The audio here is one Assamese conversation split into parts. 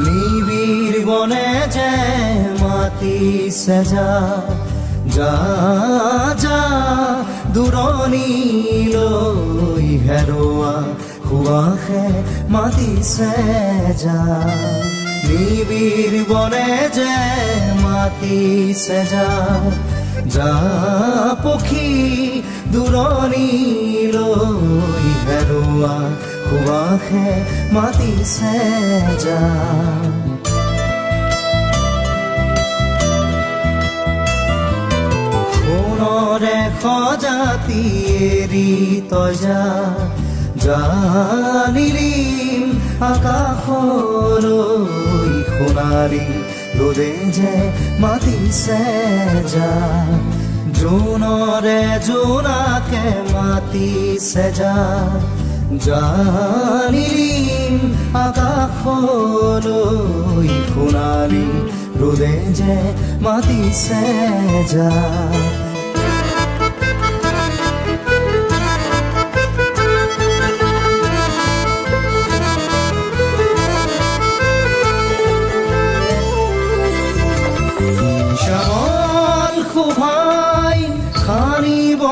নিবিড় বনে যে মাতিছে যা যা দূৰণিলৈ হেৰুৱা সুৱাসে মাতিছে যা নিবিড় বনে যে মাতিছে যা পক্ষী দূৰণিলৈ হেৰুৱা সুৱাসে মাতিছে যা সোণৰে সজাতি এৰি তই যা নীলিম আকাশলৈ সোণালী ৰ'দে যে মাতিছে যা জোনৰে জোনাকে মাতিছে যা নীলিম আকাশলৈ সোণালী ৰ'দে যে মাতিছে যা শ্যামল শোভাই খানিব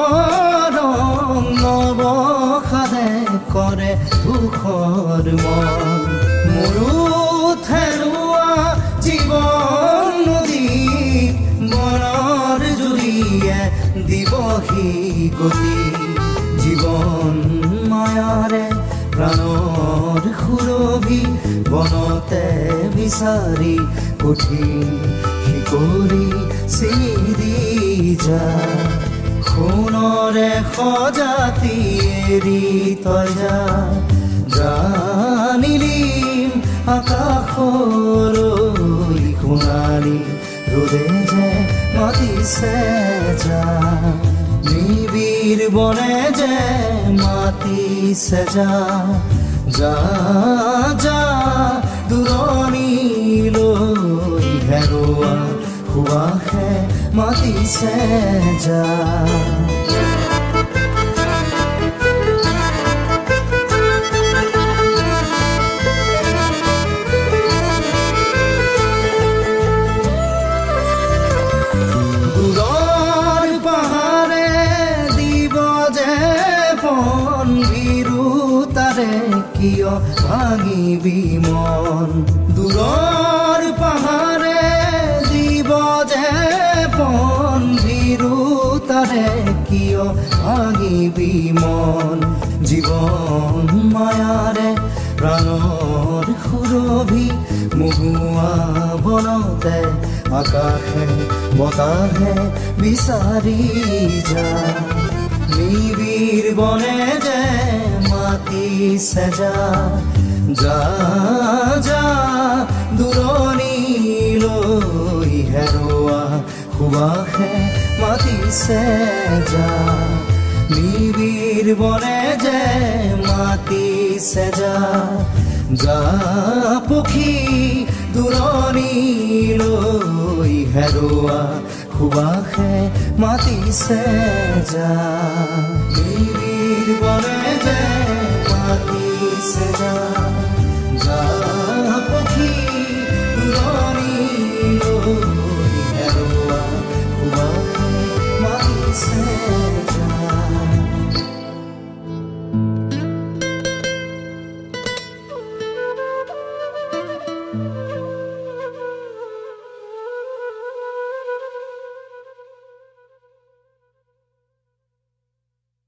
ৰং নৱসাদে কৰে ধূসৰ মন মোৰো থেৰুৱা জীৱন নদী বনৰ জুৰিয়ে দিবহি গতি জীৱন মায়াৰে প্ৰাণৰ সুৰভি বনতে বিচাৰি কঠিন শিকৰি চিৰি যা সোণৰে সজাতি এৰি তই যা নীলিম আকাশলৈ সোণালী ৰ'দে যে মাতিছে যা নিবিড় বনে যে মাতিছে যা দূৰণিলৈ হেৰুৱা সুৱাসে মাতিছে যা দূৰৰ পাহাৰে দিব যে বন বিৰুতাৰে কিয় ভাঙিবি মন দূৰৰ পাহাৰে দিব যে বন বিৰুতাৰে কিয় ভাঙিবি মন জীৱন মায়াৰে প্ৰাণৰ সুৰভি মহুৱা বনতে আকাশে বতাহে বিচাৰি যা নিবিড় বনে যে মাতিছে যা দূৰণিলৈ হেৰুৱা সুৱাসে মাতিছে যা নিবিড় বনে যে মাতিছে যা পক্ষী দূৰণিলৈ হেৰুৱা সুৱাসে মাতিছে যা নিবিড় বনে যে মাতিছে যা পক্ষী